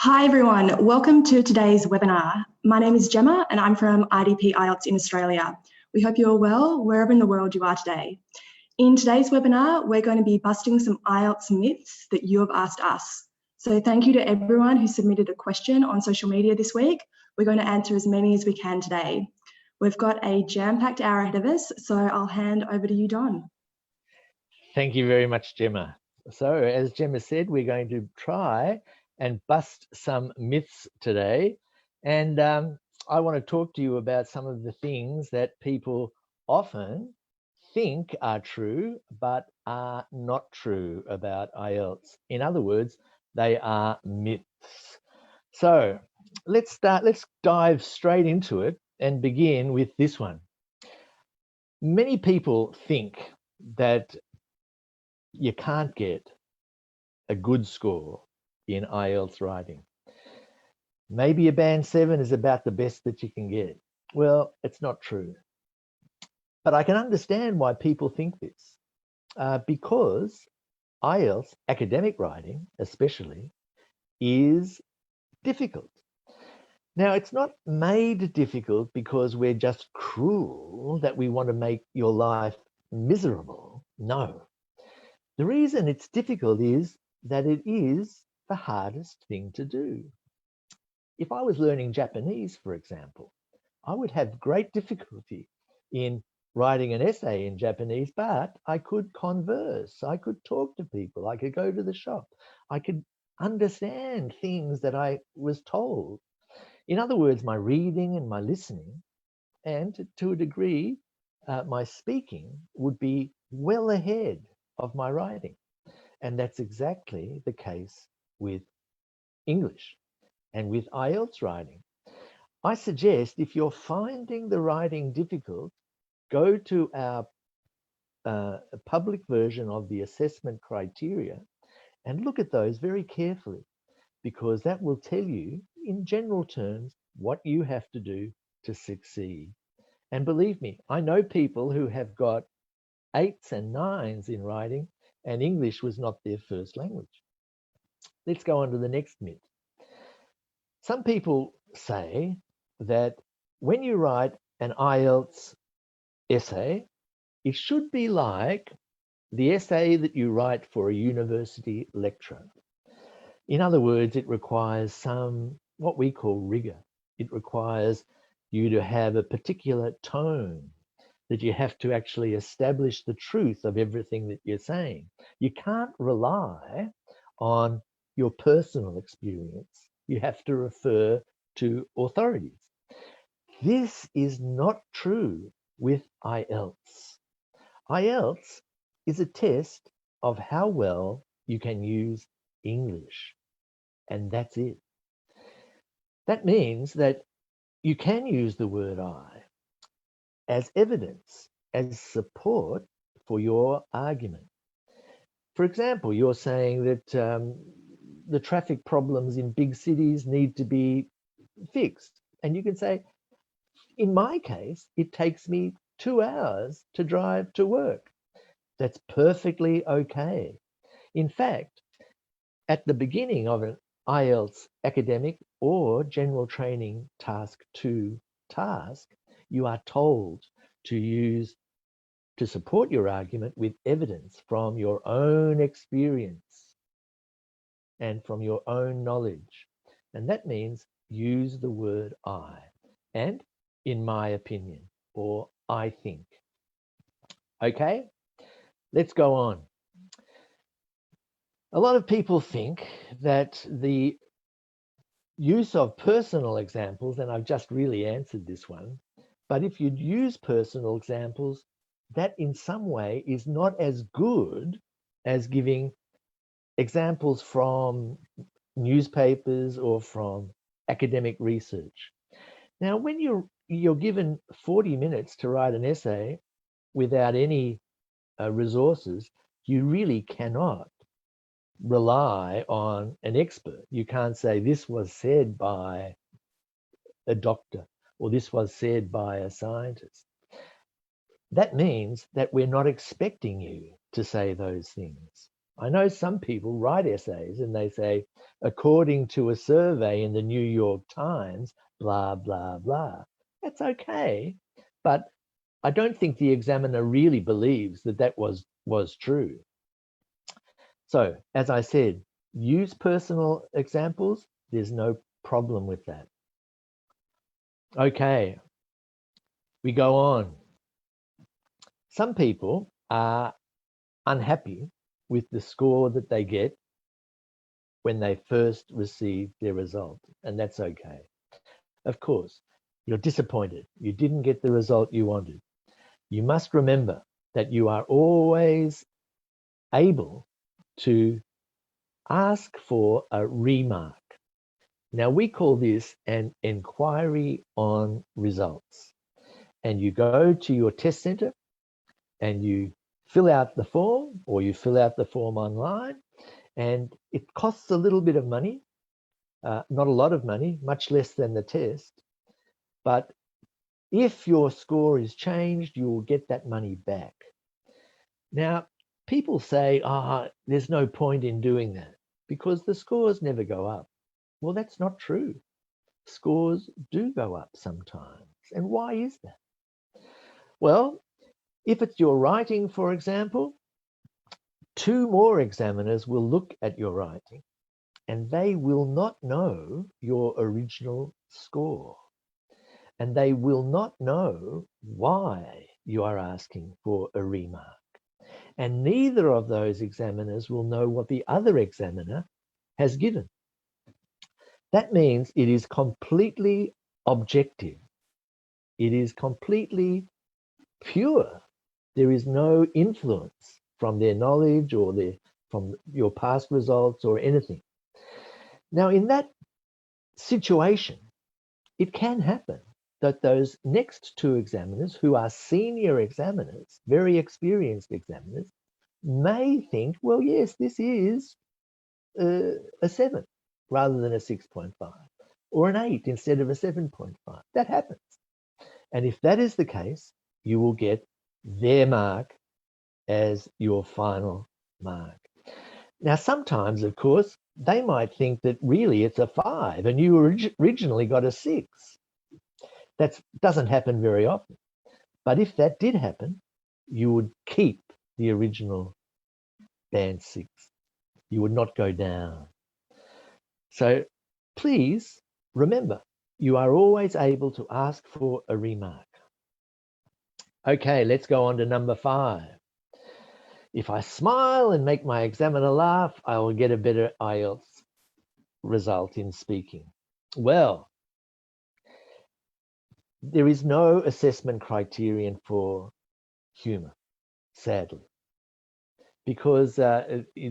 Hi everyone, welcome to today's webinar. My name is Gemma and I'm from IDP IELTS in Australia. We hope you're well wherever in the world you are today. In today's webinar, we're going to be busting some IELTS myths that you have asked us. So thank you to everyone who submitted a question on social media this week. We're going to answer as many as we can today. We've got a jam-packed hour ahead of us, so I'll hand over to you, Don. Thank you very much, Gemma. So as Gemma said, we're going to try and bust some myths today. And I want to talk to you about some of the things that people often think are true, but are not true about IELTS. In other words, they are myths. So let's dive straight into it and begin with this one. Many people think that you can't get a good score in IELTS writing. Maybe a band 7 is about the best that you can get. Well, it's not true. But I can understand why people think this, because IELTS academic writing, especially, is difficult. Now, it's not made difficult because we're just cruel, that we want to make your life miserable. No. The reason it's difficult is that it is the hardest thing to do. If I was learning Japanese, for example, I would have great difficulty in writing an essay in Japanese, but I could converse, I could talk to people, I could go to the shop, I could understand things that I was told. In other words, my reading and my listening, and to a degree, my speaking would be well ahead of my writing. And that's exactly the case with English and with IELTS writing. I suggest if you're finding the writing difficult, go to our public version of the assessment criteria and look at those very carefully, because that will tell you in general terms what you have to do to succeed. And believe me, I know people who have got 8s and 9s in writing and English was not their first language. Let's go on to the next myth. Some people say that when you write an IELTS essay, it should be like the essay that you write for a university lecturer. In other words, it requires some, what we call rigor. It requires you to have a particular tone, that you have to actually establish the truth of everything that you're saying. You can't rely on your personal experience. You have to refer to authorities. This is not true with IELTS. IELTS is a test of how well you can use English, and that's it. That means that you can use the word I as evidence, as support for your argument. For example, you're saying that the traffic problems in big cities need to be fixed. And you can say, in my case, it takes me 2 hours to drive to work. That's perfectly okay. In fact, at the beginning of an IELTS academic or general training task 2 task, you are told to support your argument with evidence from your own experience and from your own knowledge. And that means use the word I and in my opinion, or I think. Okay, let's go on. A lot of people think that the use of personal examples, and I've just really answered this one, but if you'd use personal examples, that in some way is not as good as giving examples from newspapers or from academic research. Now, when you're given 40 minutes to write an essay without any resources, you really cannot rely on an expert. You can't say this was said by a doctor or this was said by a scientist. That means that we're not expecting you to say those things. I know some people write essays and they say, according to a survey in the New York Times, blah, blah, blah. That's okay. But I don't think the examiner really believes that that was true. So, as I said, use personal examples. There's no problem with that. Okay, we go on. Some people are unhappy with the score that they get when they first receive their result, and that's okay. Of course, you're disappointed. You didn't get the result you wanted. You must remember that you are always able to ask for a remark. Now, we call this an inquiry on results. And you go to your test center and you fill out the form, or you fill out the form online, and it costs a little bit of money, not a lot of money, much less than the test. But if your score is changed, you will get that money back. Now, people say, there's no point in doing that because the scores never go up. Well, that's not true. Scores do go up sometimes. And why is that? Well, if it's your writing, for example, 2 more examiners will look at your writing and they will not know your original score. And they will not know why you are asking for a remark. And neither of those examiners will know what the other examiner has given. That means it is completely objective. It is completely pure. There is no influence from their knowledge or from your past results or anything. Now, in that situation, it can happen that those next 2 examiners, who are senior examiners, very experienced examiners, may think, well, yes, this is a 7 rather than a 6.5, or an 8 instead of a 7.5. That happens. And if that is the case, you will get their mark as your final mark. Now, sometimes, of course, they might think that really it's a 5 and you originally got a 6. That doesn't happen very often. But if that did happen, you would keep the original band 6. You would not go down. So please remember, you are always able to ask for a remark. Okay, let's go on to number 5. If I smile and make my examiner laugh, I will get a better IELTS result in speaking. Well, there is no assessment criterion for humor, sadly, because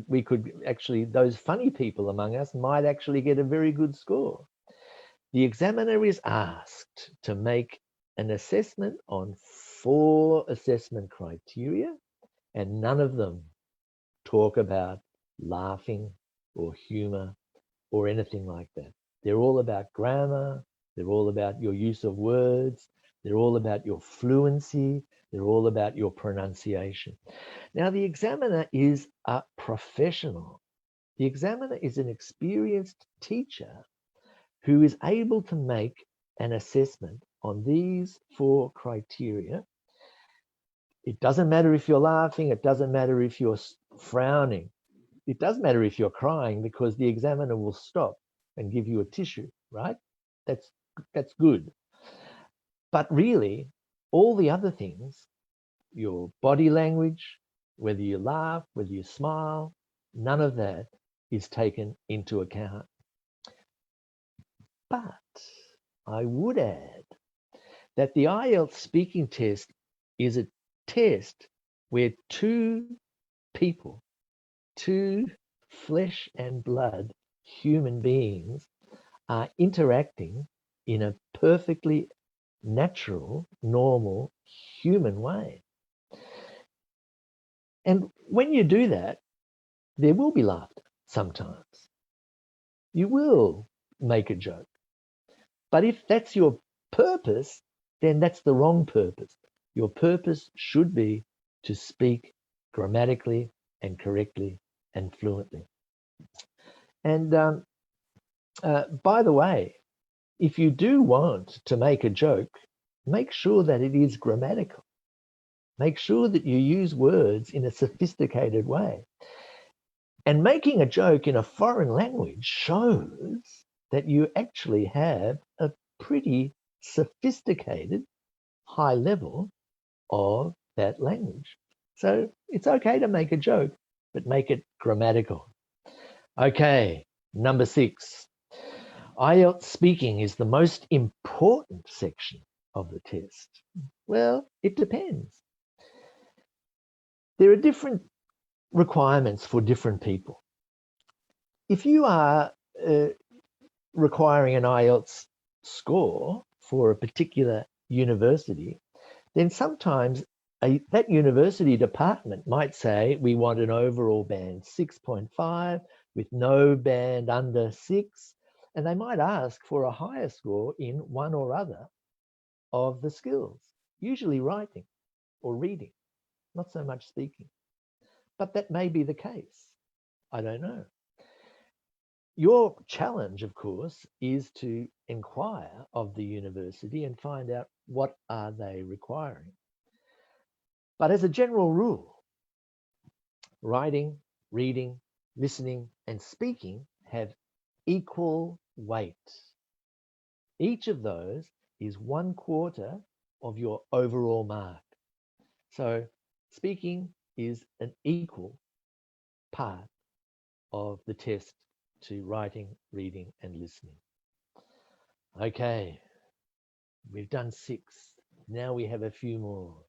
we could actually, those funny people among us might actually get a very good score. The examiner is asked to make an assessment on 4 assessment criteria, and none of them talk about laughing or humor or anything like that. They're all about grammar. They're all about your use of words. They're all about your fluency. They're all about your pronunciation. Now, the examiner is a professional. The examiner is an experienced teacher who is able to make an assessment on these 4 criteria. It doesn't matter if you're laughing. It doesn't matter if you're frowning. It does matter if you're crying, because the examiner will stop and give you a tissue, right? That's good. But really, all the other things, your body language, whether you laugh, whether you smile, none of that is taken into account. But I would add that the IELTS speaking test is a test where 2 people, 2 flesh and blood human beings, are interacting in a perfectly natural, normal, human way. And when you do that, there will be laughter sometimes. You will make a joke. But if that's your purpose, then that's the wrong purpose. Your purpose should be to speak grammatically and correctly and fluently. And by the way, if you do want to make a joke, make sure that it is grammatical. Make sure that you use words in a sophisticated way. And making a joke in a foreign language shows that you actually have a pretty sophisticated high level of that language. So it's okay to make a joke, but make it grammatical. Okay, number 6. IELTS speaking is the most important section of the test. Well, it depends. There are different requirements for different people. If you are requiring an IELTS score for a particular university, then sometimes that university department might say we want an overall band 6.5 with no band under 6, and they might ask for a higher score in one or other of the skills, usually writing or reading, not so much speaking. But that may be the case. I don't know. Your challenge, of course, is to inquire of the university and find out what are they requiring. But as a general rule, writing, reading, listening, and speaking have equal weight. Each of those is 1/4 of your overall mark. So speaking is an equal part of the test to writing, reading, and listening. Okay, we've done 6. Now we have a few more.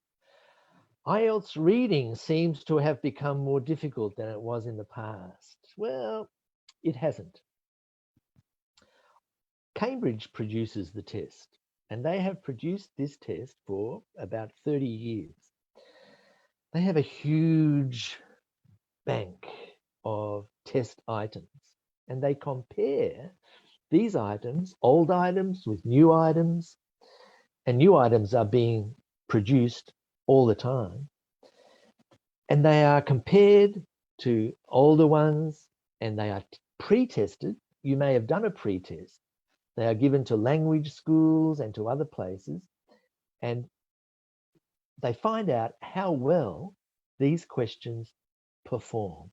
IELTS reading seems to have become more difficult than it was in the past. Well, it hasn't. Cambridge produces the test, and they have produced this test for about 30 years. They have a huge bank of test items, and they compare these items, old items with new items, and new items are being produced all the time. And they are compared to older ones, and they are pre-tested. You may have done a pre-test. They are given to language schools and to other places, and they find out how well these questions perform,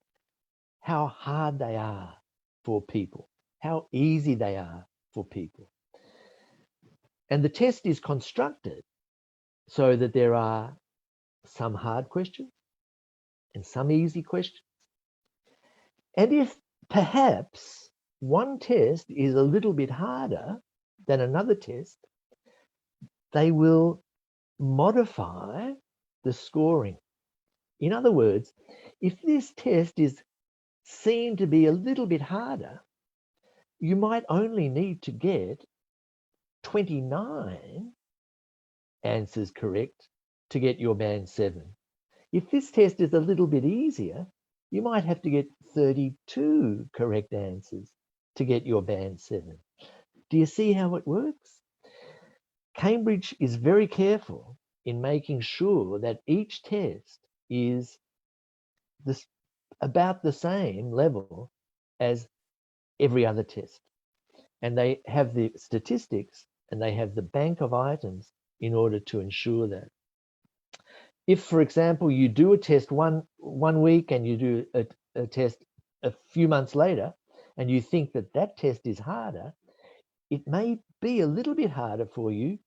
how hard they are for people, how easy they are for people. And the test is constructed so that there are some hard questions and some easy questions. And if perhaps one test is a little bit harder than another test, they will modify the scoring. In other words, if this test is seen to be a little bit harder, you might only need to get 29 answers correct to get your band 7. If this test is a little bit easier, you might have to get 32 correct answers to get your band 7. Do you see how it works? Cambridge is very careful in making sure that each test is about the same level as every other test. And they have the statistics and they have the bank of items in order to ensure that. If, for example, you do a test one week and you do a test a few months later, and you think that that test is harder, it may be a little bit harder for you,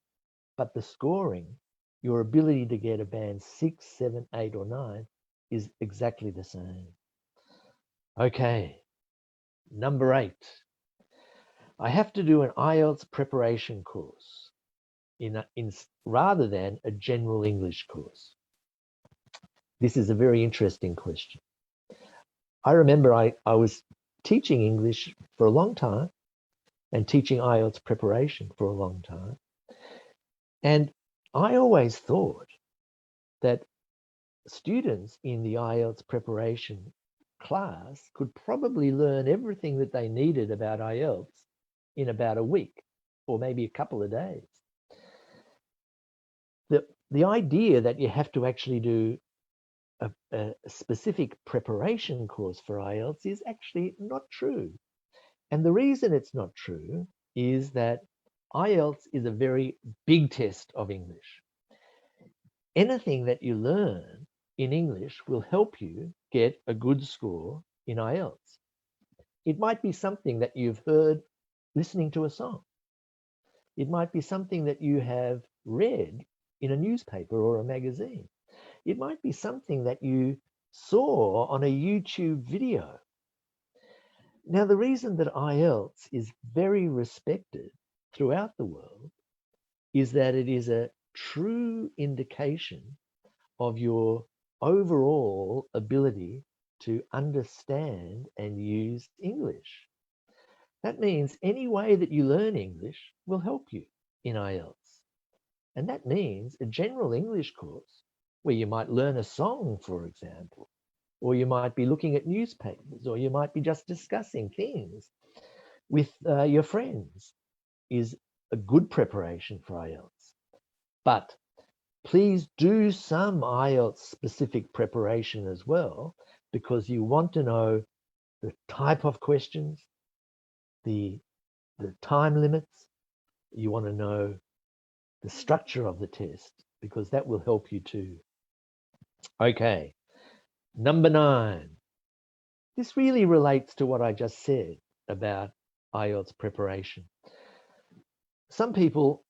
but the scoring, your ability to get a band 6, 7, 8, or 9 is exactly the same. Okay, number 8. I have to do an IELTS preparation course rather than a general English course. This is a very interesting question. I remember I was teaching English for a long time and teaching IELTS preparation for a long time. And I always thought that students in the IELTS preparation class could probably learn everything that they needed about IELTS in about a week or maybe a couple of days. The idea that you have to actually do a specific preparation course for IELTS is actually not true. And the reason it's not true is that IELTS is a very big test of English. Anything that you learn in English will help you get a good score in IELTS. It might be something that you've heard listening to a song. It might be something that you have read in a newspaper or a magazine. It might be something that you saw on a YouTube video. Now, the reason that IELTS is very respected throughout the world is that it is a true indication of your overall ability to understand and use English. That means any way that you learn English will help you in IELTS. And that means a general English course where you might learn a song, for example, or you might be looking at newspapers, or you might be just discussing things with your friends, is a good preparation for IELTS. But please do some IELTS specific preparation as well, because you want to know the type of questions, the time limits. You want to know the structure of the test, because that will help you too. Okay, number 9. This really relates to what I just said about IELTS preparation. Some people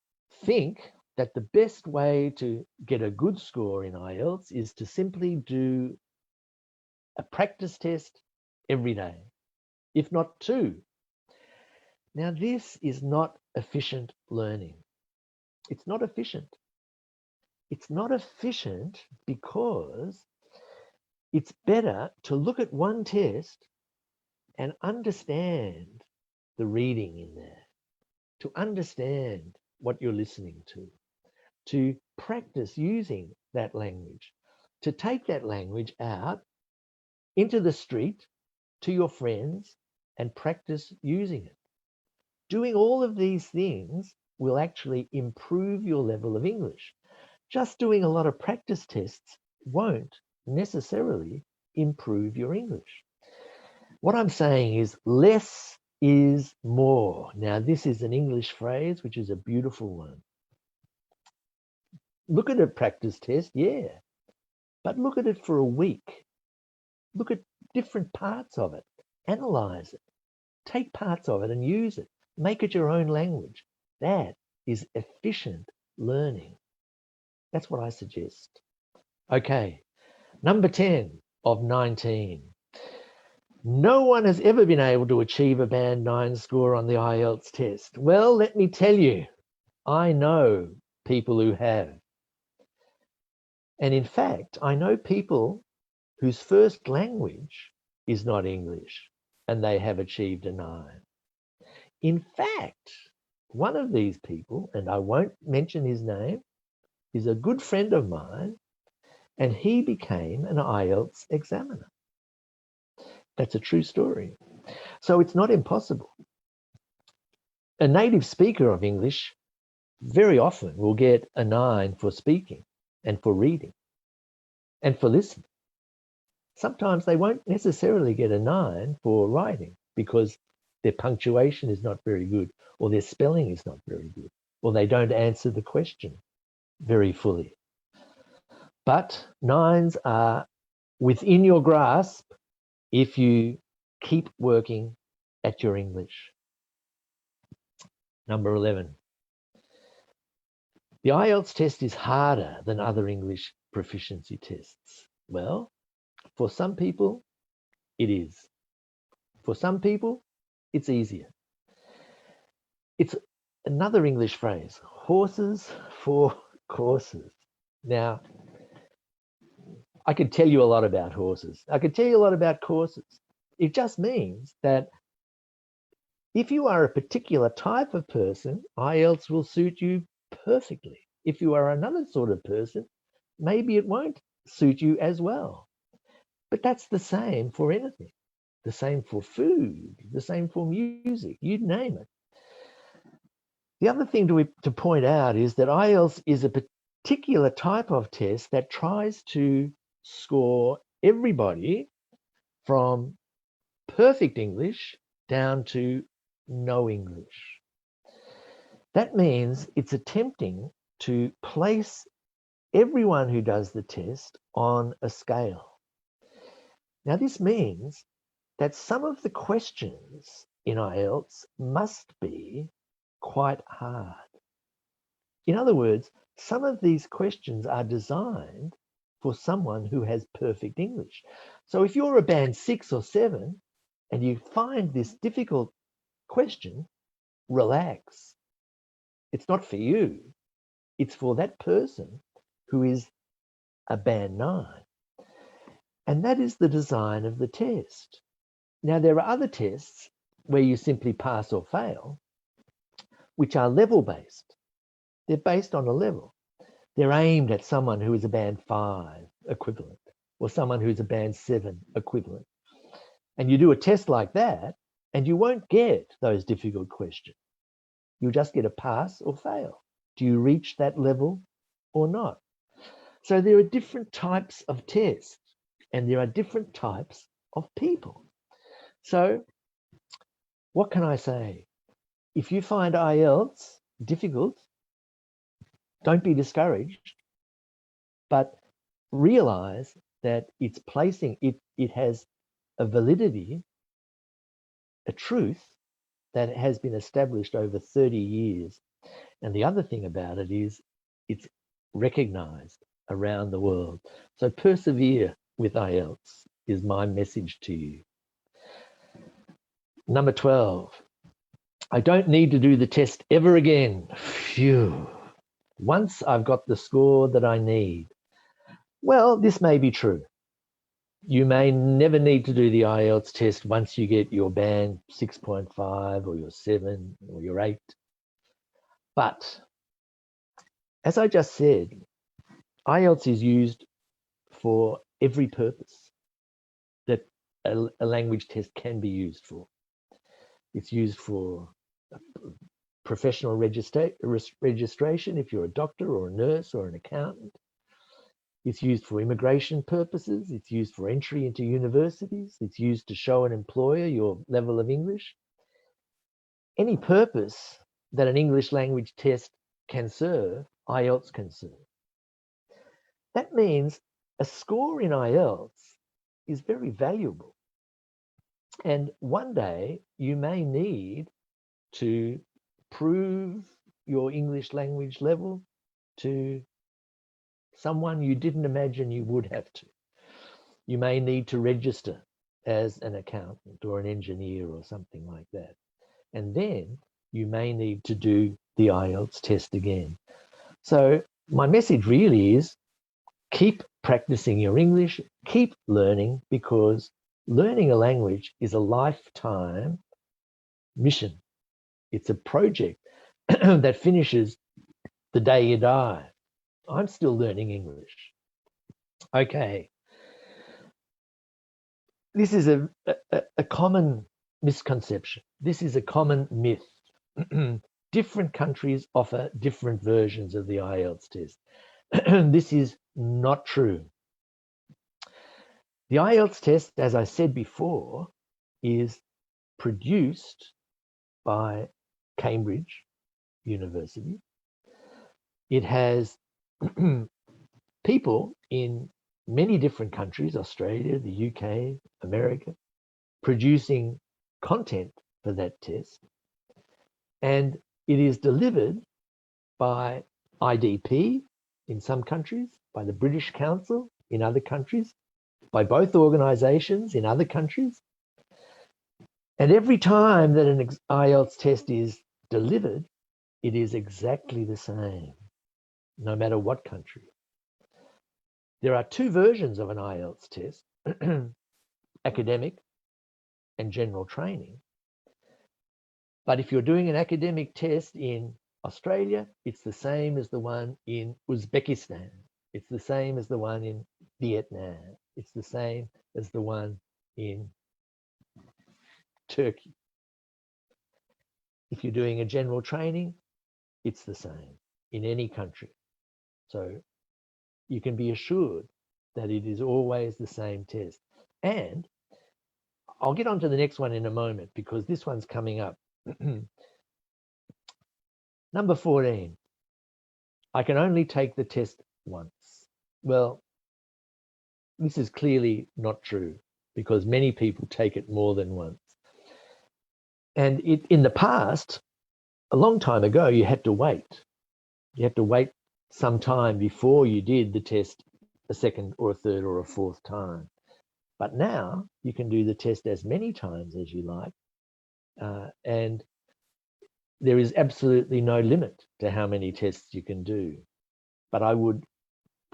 think that the best way to get a good score in IELTS is to simply do a practice test every day, if not 2. Now, this is not efficient learning. It's not efficient. It's not efficient because it's better to look at one test and understand the reading in there, to understand what you're listening to practice using that language, to take that language out into the street to your friends and practice using it. Doing all of these things will actually improve your level of English. Just doing a lot of practice tests won't necessarily improve your English. What I'm saying is less is more. Now, this is an English phrase, which is a beautiful one. Look at a practice test, yeah, but look at it for a week. Look at different parts of it. Analyze it. Take parts of it and use it. Make it your own language. That is efficient learning. That's what I suggest. Okay, number 10 of 19. No one has ever been able to achieve a band 9 score on the IELTS test. Well, let me tell you, I know people who have. And in fact, I know people whose first language is not English and they have achieved a 9. In fact, one of these people, and I won't mention his name, is a good friend of mine, and he became an IELTS examiner. That's a true story. So it's not impossible. A native speaker of English very often will get a 9 for speaking and for reading and for listening. Sometimes they won't necessarily get a 9 for writing because their punctuation is not very good, or their spelling is not very good, or they don't answer the question very fully. But 9s are within your grasp if you keep working at your English. Number 11. The IELTS test is harder than other English proficiency tests. Well, for some people, it is. For some people, it's easier. It's another English phrase, horses for courses. Now, I could tell you a lot about horses. I could tell you a lot about courses. It just means that if you are a particular type of person, IELTS will suit you perfectly. If you are another sort of person, maybe it won't suit you as well. But that's the same for anything. The same for food, the same for music, you name it. The other thing to point out is that IELTS is a particular type of test that tries to score everybody from perfect English down to no English. That means it's attempting to place everyone who does the test on a scale. Now, this means that some of the questions in IELTS must be quite hard. In other words, some of these questions are designed for someone who has perfect English. So if you're a band 6 or 7 and you find this difficult question, relax. It's not for you. It's for that person who is a band 9. And that is the design of the test. Now, there are other tests where you simply pass or fail, which are level-based. They're based on a level. They're aimed at someone who is a band 5 equivalent or someone who's a band 7 equivalent. And you do a test like that, and you won't get those difficult questions. You'll just get a pass or fail. Do you reach that level or not? So there are different types of tests, and there are different types of people. So what can I say? If you find IELTS difficult, don't be discouraged, but realize that it's placing it has a validity, a truth that has been established over 30 years. And the other thing about it is it's recognized around the world. So persevere with IELTS is my message to you. Number 12, I don't need to do the test ever again. Phew. Once I've got the score that I need. Well, this may be true. You may never need to do the IELTS test once you get your band 6.5 or your 7 or your 8. But as I just said, IELTS is used for every purpose that a language test can be used for. It's used for professional registration if you're a doctor or a nurse or an accountant. It's used for immigration purposes. It's used for entry into universities. It's used to show an employer your level of English. Any purpose that an English language test can serve, IELTS can serve. That means a score in IELTS is very valuable. And one day you may need to prove your English language level to someone you didn't imagine you would have to. You may need to register as an accountant or an engineer or something like that. And then you may need to do the IELTS test again. So my message really is keep practicing your English, keep learning, because learning a language is a lifetime mission. It's a project that finishes the day you die. I'm still learning English. Okay. This is a common misconception. This is a common myth. Different countries offer different versions of the IELTS test. This is not true. The IELTS test, as I said before, is produced by Cambridge University. It has people in many different countries, Australia, the UK, America, producing content for that test. And it is delivered by IDP in some countries, by the British Council in other countries, by both organizations in other countries. And every time that an IELTS test is delivered, it is exactly the same, no matter what country. There are two versions of an IELTS test, academic and general training. But if you're doing an academic test in Australia, it's the same as the one in Uzbekistan. It's the same as the one in Vietnam. It's the same as the one in Turkey. If you're doing a general training, it's the same in any country. So you can be assured that it is always the same test. And I'll get on to the next one in a moment because this one's coming up. Number 14, I can only take the test once. Well, this is clearly not true because many people take it more than once. And in the past, a long time ago, you had to wait. You had to wait some time before you did the test a second or a third or a fourth time. But now you can do the test as many times as you like. And there is absolutely no limit to how many tests you can do. But I would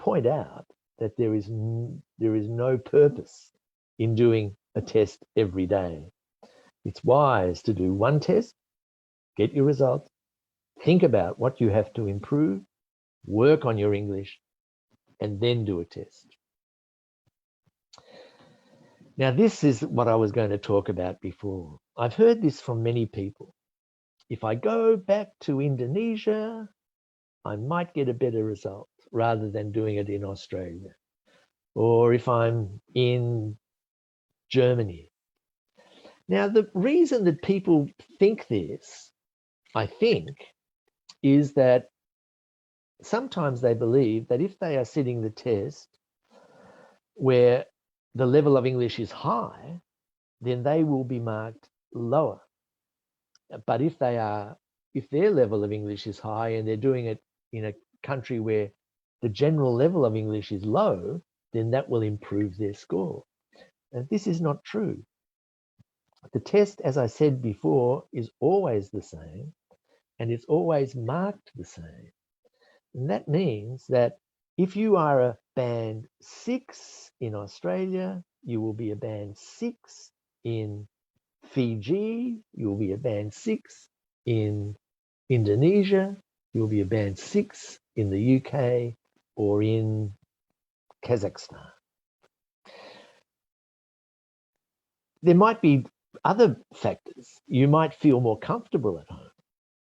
point out that there is no purpose in doing a test every day. It's wise to do one test, get your results, think about what you have to improve, work on your English, and then do a test. Now, this is what I was going to talk about before. I've heard this from many people. If I go back to Indonesia, I might get a better result rather than doing it in Australia. Or if I'm in Germany. Now, the reason that people think this, I think, is that sometimes they believe that if they are sitting the test where the level of English is high, then they will be marked lower. But if their level of English is high and they're doing it in a country where the general level of English is low, then that will improve their score. And this is not true. The test, as I said before, is always the same, and it's always marked the same. And that means that if you are a band 6 in Australia, you will be a band 6 in Fiji, you'll be a band 6 in Indonesia, you'll be a band 6 in the UK or in Kazakhstan. There might be other factors. You might feel more comfortable at home.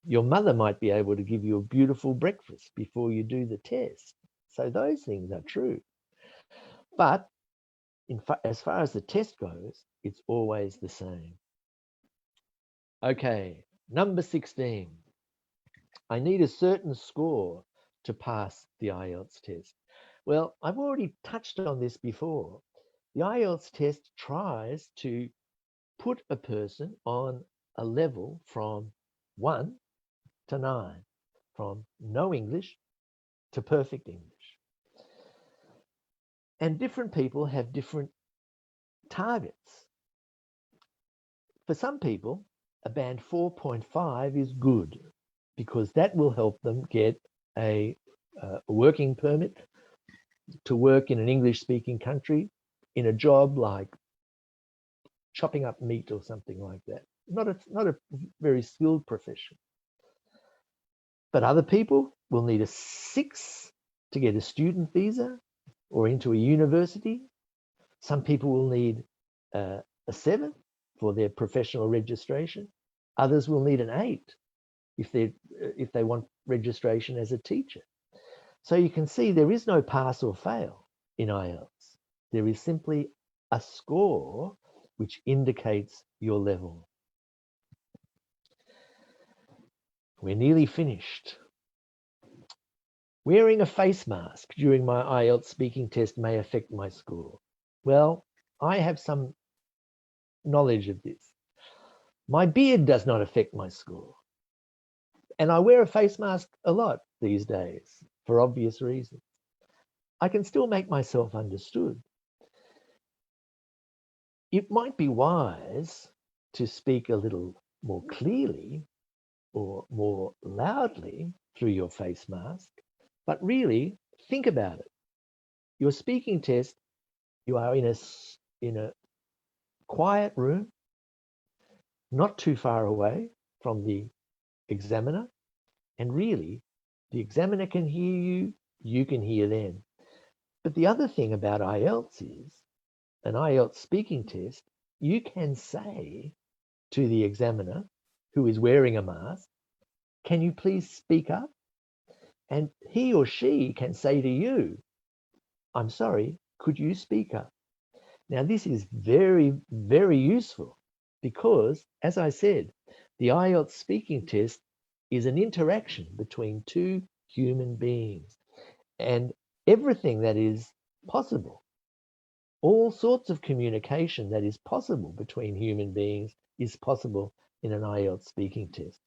Your mother might be able to give you a beautiful breakfast before you do the test. So those things are true. But as far as the test goes, it's always the same. Okay, number 16. I need a certain score to pass the IELTS test. Well, I've already touched on this before. The IELTS test tries to put a person on a level from 1 to 9, from no English to perfect English. And different people have different targets. For some people, a band 4.5 is good because that will help them get a working permit to work in an English-speaking country in a job like chopping up meat or something like that. Not a very skilled profession. But other people will need a 6 to get a student visa or into a university. Some people will need a 7 for their professional registration. Others will need an 8 if they want registration as a teacher. So you can see there is no pass or fail in IELTS. There is simply a score which indicates your level. We're nearly finished. Wearing a face mask during my IELTS speaking test may affect my score. Well, I have some knowledge of this. My beard does not affect my score. And I wear a face mask a lot these days for obvious reasons. I can still make myself understood. It might be wise to speak a little more clearly or more loudly through your face mask, but really think about it. Your speaking test, you are in a quiet room, not too far away from the examiner, and really the examiner can hear you, you can hear them. But the other thing about IELTS is, an IELTS speaking test, you can say to the examiner who is wearing a mask, can you please speak up? And he or she can say to you, I'm sorry, Could you speak up? Now, this is very, very useful because, as I said, the IELTS speaking test is an interaction between two human beings, and everything that is possible, all sorts of communication that is possible between human beings is possible in an IELTS speaking test.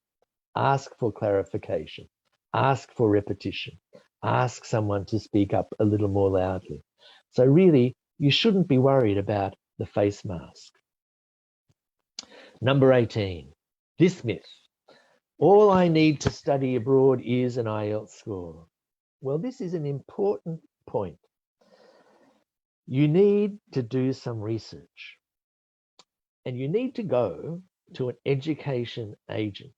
Ask for clarification, ask for repetition, ask someone to speak up a little more loudly. So really, you shouldn't be worried about the face mask. Number 18, this myth. All I need to study abroad is an IELTS score. Well, this is an important point. You need to do some research, and you need to go to an education agent.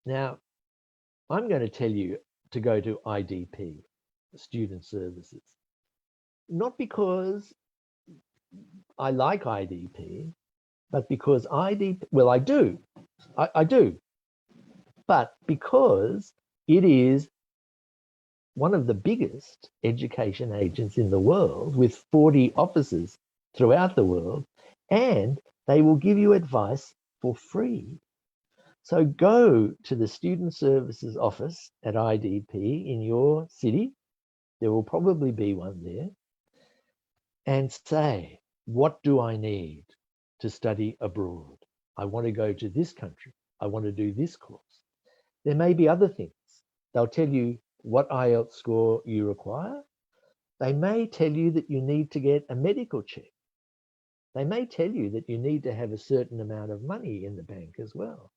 Now, I'm going to tell you to go to IDP, Student Services. Not because I like IDP, but because IDP, well, I do, but because it is one of the biggest education agents in the world with 40 offices throughout the world, and they will give you advice for free. So go to the Student Services office at IDP in your city. There will probably be one there. And say, what do I need to study abroad? I want to go to this country. I want to do this course. There may be other things. They'll tell you what IELTS score you require. They may tell you that you need to get a medical check. They may tell you that you need to have a certain amount of money in the bank as well.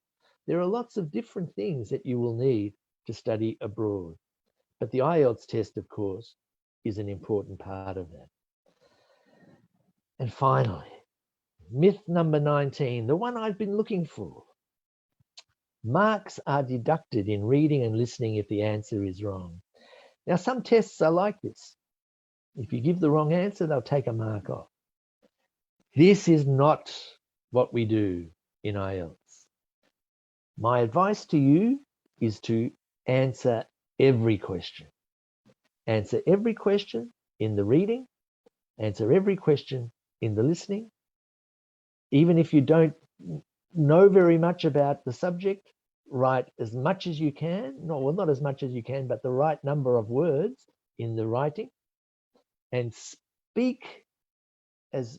There are lots of different things that you will need to study abroad. But the IELTS test, of course, is an important part of that. And finally, myth number 19, the one I've been looking for. Marks are deducted in reading and listening if the answer is wrong. Now, some tests are like this. If you give the wrong answer, they'll take a mark off. This is not what we do in IELTS. My advice to you is to answer every question. Answer every question in the reading, answer every question in the listening. Even if you don't know very much about the subject, write as much as you can. No, well, not as much as you can, but the right number of words in the writing, and speak as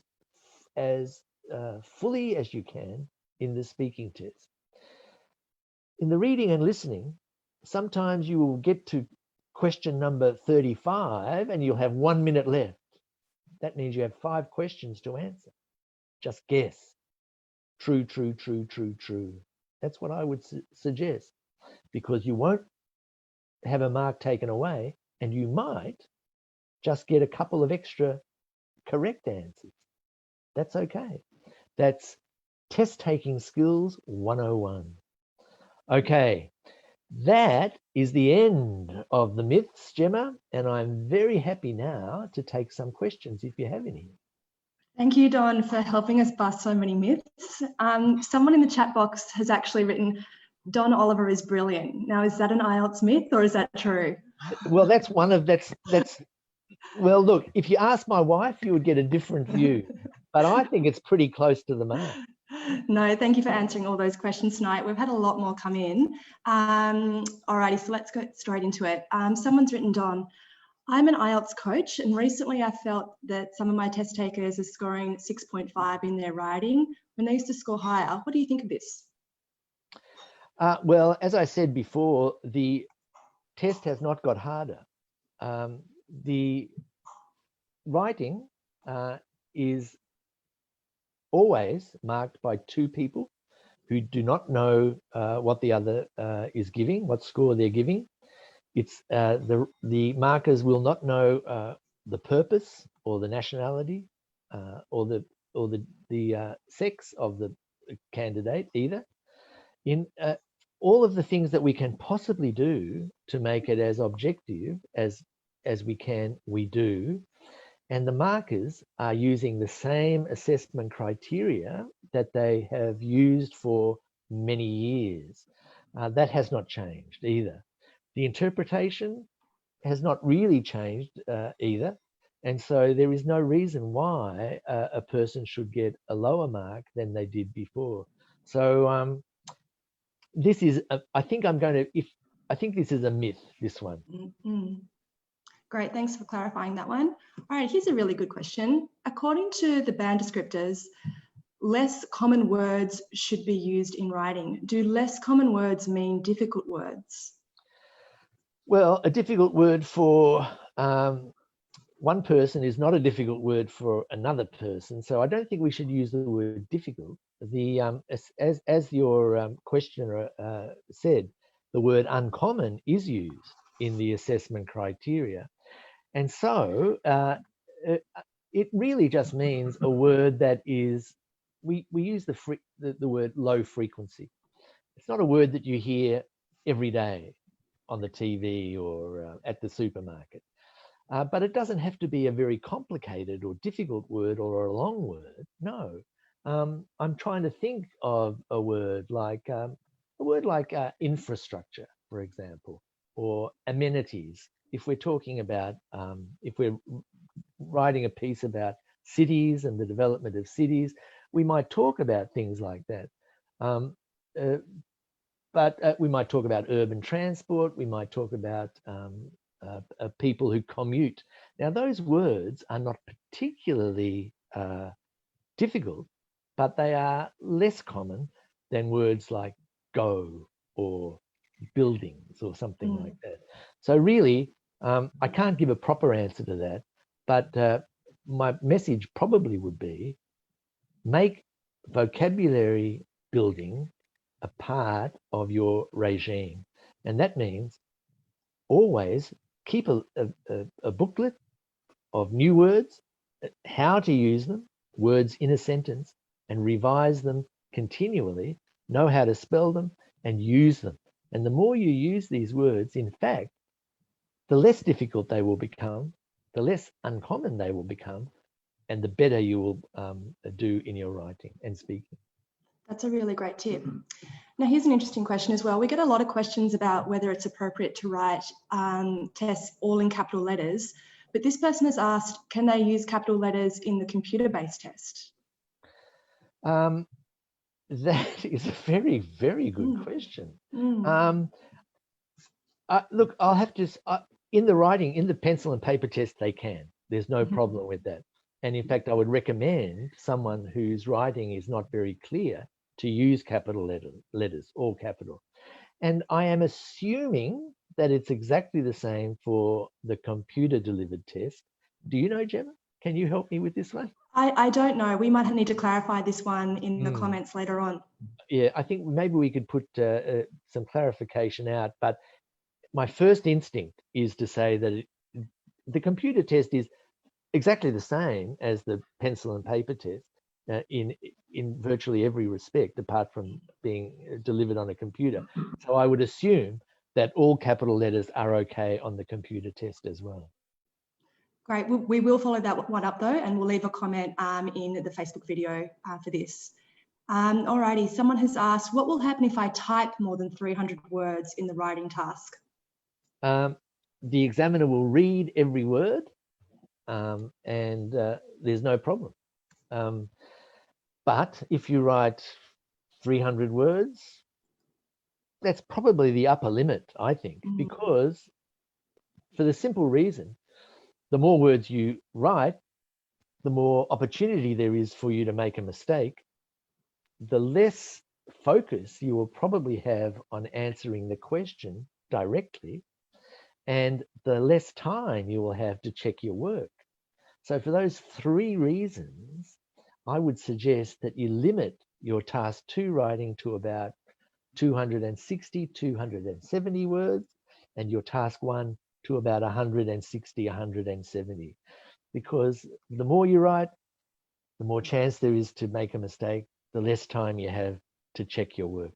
fully as you can in the speaking test. In the reading and listening, sometimes you will get to question number 35 and you'll have 1 minute left. That means you have 5 questions to answer. Just guess. True, true, true, true, true. That's what I would suggest, because you won't have a mark taken away and you might just get a couple of extra correct answers. That's okay. That's test taking skills 101. Okay, that is the end of the myths, Gemma, and I'm very happy now to take some questions if you have any. Thank you, Don, for helping us bust so many myths. Someone in the chat box has actually written, Don Oliver is brilliant. Now, is that an IELTS myth or is that true? Well, that's one of, that's, well, look, if you ask my wife, you would get a different view, but I think it's pretty close to the mark. No, thank you for answering all those questions tonight. We've had a lot more come in. Alrighty, so let's go straight into it. Someone's written, Don, I'm an IELTS coach, and recently I felt that some of my test takers are scoring 6.5 in their writing when they used to score higher. What do you think of this? Well, as I said before, the test has not got harder. The writing is always marked by 2 people who do not know what the other is giving, what score they're giving. It's the markers will not know the purpose or the nationality or the sex of the candidate either. In all of the things that we can possibly do to make it as objective as we can, we do. And the markers are using the same assessment criteria that they have used for many years. That has not changed either. The interpretation has not really changed either. And so there is no reason why a person should get a lower mark than they did before. So this is, I think this is a myth, this one. Mm-hmm. Great, thanks for clarifying that one. All right, here's a really good question. According to the band descriptors, less common words should be used in writing. Do less common words mean difficult words? Well, a difficult word for one person is not a difficult word for another person. So I don't think we should use the word difficult. As your questioner said, the word uncommon is used in the assessment criteria. And so it really just means a word that is, we use the word low frequency. It's not a word that you hear every day on the TV or at the supermarket. But it doesn't have to be a very complicated or difficult word or a long word. No. I'm trying to think of a word like infrastructure, for example, or amenities. If we're talking about, if we're writing a piece about cities and the development of cities, we might talk about things like that. But we might talk about urban transport. We might talk about people who commute. Now, those words are not particularly difficult, but they are less common than words like go or buildings or something like that. So really, I can't give a proper answer to that, but my message probably would be make vocabulary building a part of your regime. And that means always keep a booklet of new words, how to use them, words in a sentence, and revise them continually, know how to spell them and use them. And the more you use these words, in fact, the less difficult they will become, the less uncommon they will become, and the better you will do in your writing and speaking. That's a really great tip. Now, here's an interesting question as well. We get a lot of questions about whether it's appropriate to write tests all in capital letters, but this person has asked, can they use capital letters in the computer-based test? That is a very, very good question. Look, I'll have to, in the writing, in the pencil and paper test, they can. There's no problem with that. And in fact, I would recommend someone whose writing is not very clear to use capital letters, all capital. And I am assuming that it's exactly the same for the computer delivered test. Do you know, Gemma? Can you help me with this one? I don't know. We might need to clarify this one in the comments later on. Yeah, I think maybe we could put some clarification out, but my first instinct is to say that the computer test is exactly the same as the pencil and paper test in virtually every respect, apart from being delivered on a computer. So I would assume that all capital letters are okay on the computer test as well. Great. We will follow that one up though, and we'll leave a comment in the Facebook video for this. Alrighty, someone has asked, what will happen if I type more than 300 words in the writing task? The examiner will read every word and there's no problem. But if you write 300 words, that's probably the upper limit, I think, because for the simple reason, the more words you write, the more opportunity there is for you to make a mistake, the less focus you will probably have on answering the question directly, and the less time you will have to check your work. So for those three reasons, I would suggest that you limit your task 2 writing to about 260, 270 words, and your task 1 to about 160, 170. Because the more you write, the more chance there is to make a mistake, the less time you have to check your work.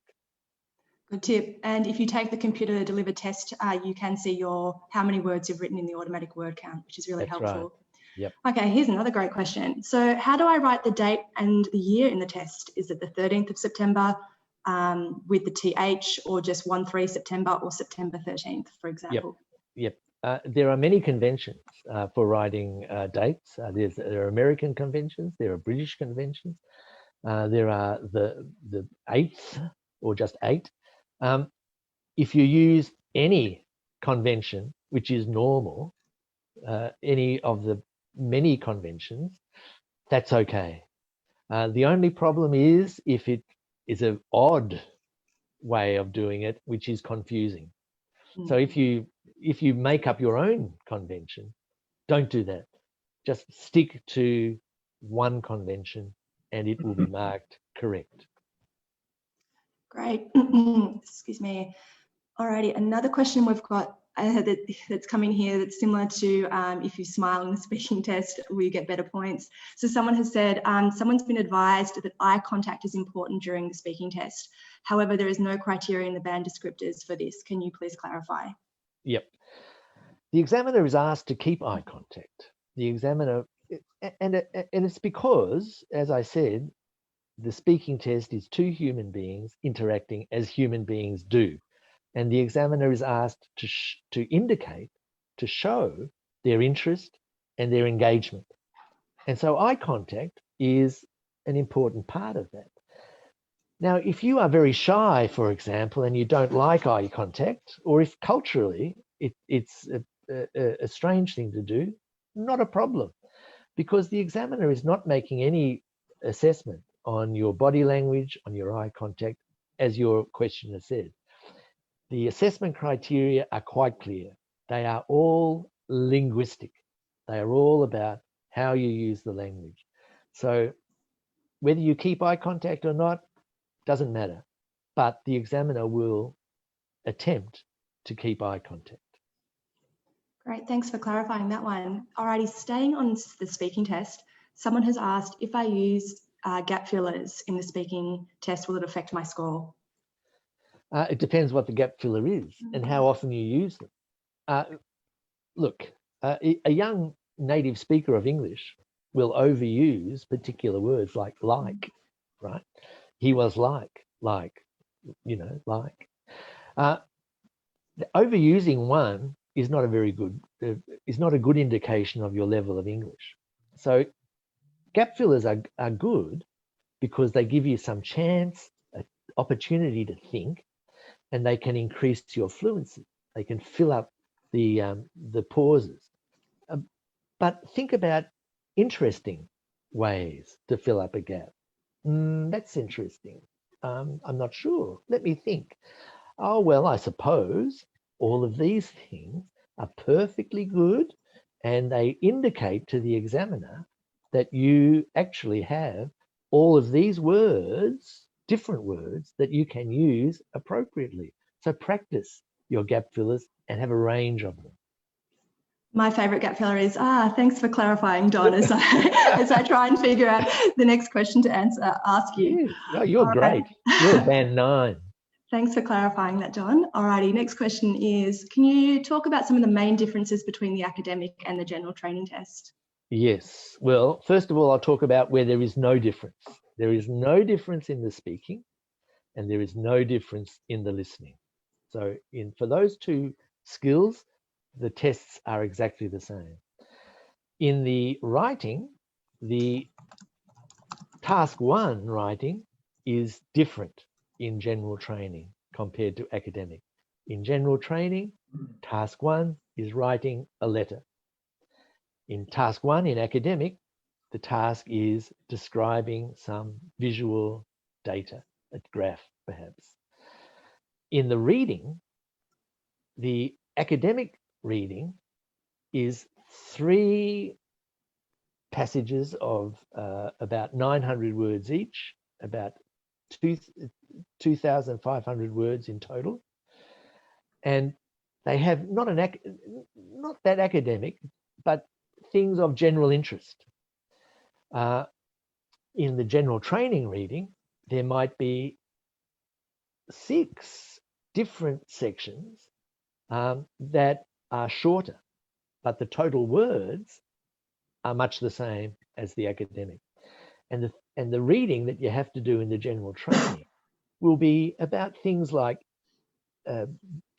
Good tip. And if you take the computer delivered test, you can see how many words you've written in the automatic word count, which is really helpful. Right. Yep. Okay, here's another great question. So how do I write the date and the year in the test? Is it the 13th of September with the TH, or just 1-3 September or September 13th, for example? Yep. there are many conventions for writing dates. There are American conventions, there are British conventions, there are the eighths or just 8. If you use any convention, which is normal, any of the many conventions, that's okay. The only problem is if it is an odd way of doing it, which is confusing. So if you make up your own convention, don't do that. Just stick to one convention and it will be marked correct. Great. Excuse me. Alrighty, another question we've got that's coming here that's similar to if you smile in the speaking test, we get better points. So someone has said, someone's been advised that eye contact is important during the speaking test. However, there is no criteria in the band descriptors for this. Can you please clarify? Yep. The examiner is asked to keep eye contact. The examiner, and it's because, as I said, the speaking test is 2 human beings interacting as human beings do. And the examiner is asked to indicate, to show their interest and their engagement. And so eye contact is an important part of that. Now, if you are very shy, for example, and you don't like eye contact, or if culturally it's a strange thing to do, not a problem, because the examiner is not making any assessment on your body language, on your eye contact, as your questioner said. The assessment criteria are quite clear. They are all linguistic. They are all about how you use the language. So whether you keep eye contact or not, doesn't matter. But the examiner will attempt to keep eye contact. Great, thanks for clarifying that one. Alrighty, staying on the speaking test, someone has asked, if I use gap fillers in the speaking test, will it affect my score? It depends what the gap filler is and how often you use them. Look, a young native speaker of English will overuse particular words like, right? He was like, you know, like. Overusing one is not a very good, is not a good indication of your level of English. So gap fillers are good because they give you some chance, an opportunity to think, and they can increase your fluency. They can fill up the pauses. But think about interesting ways to fill up a gap. That's interesting. I'm not sure. Let me think. Oh, well, I suppose all of these things are perfectly good, and they indicate to the examiner that you actually have all of these words, different words, that you can use appropriately. So practice your gap fillers and have a range of them. My favourite gap filler is, thanks for clarifying, Don, as I try and figure out the next question to ask you. Yeah. Oh, you're great. You're band 9. Thanks for clarifying that, Don. Alrighty, next question is, can you talk about some of the main differences between the academic and the general training test? Yes. Well, first of all, I'll talk about where there is no difference. There is no difference in the speaking, and there is no difference in the listening. So for those 2 skills, the tests are exactly the same. In the writing, the task 1 writing is different in general training compared to academic. In general training, task 1 is writing a letter. In task 1 in academic, the task is describing some visual data, a graph perhaps. In the reading, the academic reading is 3 passages of about 900 words each, about 2,500 words in total. And they have not that academic, but things of general interest. In the general training reading, there might be 6 different sections that are shorter, but the total words are much the same as the academic. And the reading that you have to do in the general training will be about things like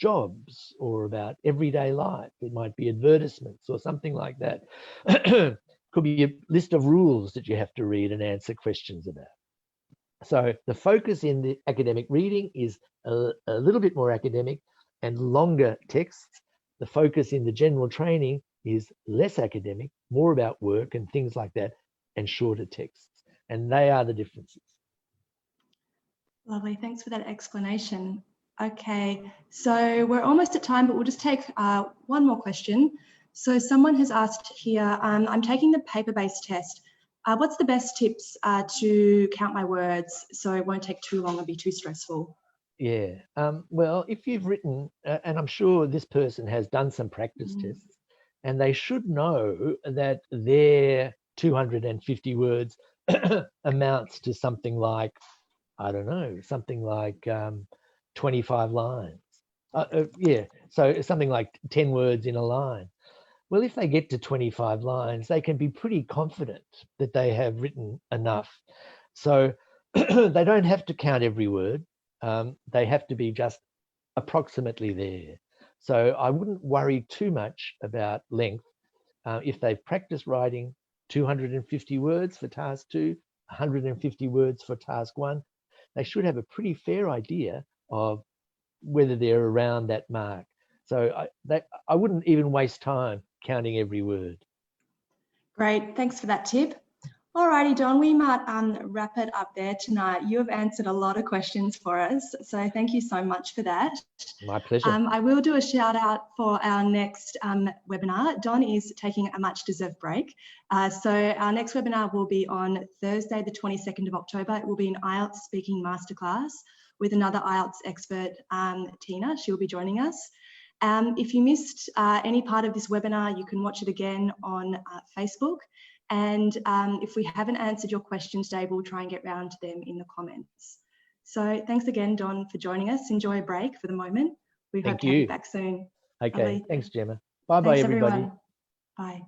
jobs or about everyday life. It might be advertisements or something like that. Could be a list of rules that you have to read and answer questions about. So the focus in the academic reading is a little bit more academic and longer texts. The focus in the general training is less academic, more about work and things like that, and shorter texts. And they are the differences. Lovely, thanks for that explanation. Okay, so we're almost at time, but we'll just take one more question. So someone has asked here, I'm taking the paper-based test. What's the best tips to count my words so it won't take too long and be too stressful? Yeah, well, if you've written, and I'm sure this person has done some practice tests, and they should know that their 250 words amounts to something like, I don't know, something like 25 lines. Yeah, so something like 10 words in a line. Well, if they get to 25 lines, they can be pretty confident that they have written enough. So they don't have to count every word. They have to be just approximately there. So I wouldn't worry too much about length. If they've practiced writing 250 words for task 2, 150 words for task 1, they should have a pretty fair idea of whether they're around that mark. So I wouldn't even waste time counting every word. Great, thanks for that tip. Alrighty, Don, we might wrap it up there tonight. You have answered a lot of questions for us, so thank you so much for that. My pleasure. I will do a shout out for our next webinar. Don is taking a much deserved break. So our next webinar will be on Thursday, the 22nd of October. It will be an IELTS Speaking Masterclass with another IELTS expert, Tina. She'll be joining us. If you missed any part of this webinar, you can watch it again on Facebook. And if we haven't answered your questions today, we'll try and get round to them in the comments. So thanks again, Don, for joining us. Enjoy a break for the moment. We hope to have you back soon. Okay, Lovely. thanks, Gemma. Bye-bye, everybody. Everyone. Bye.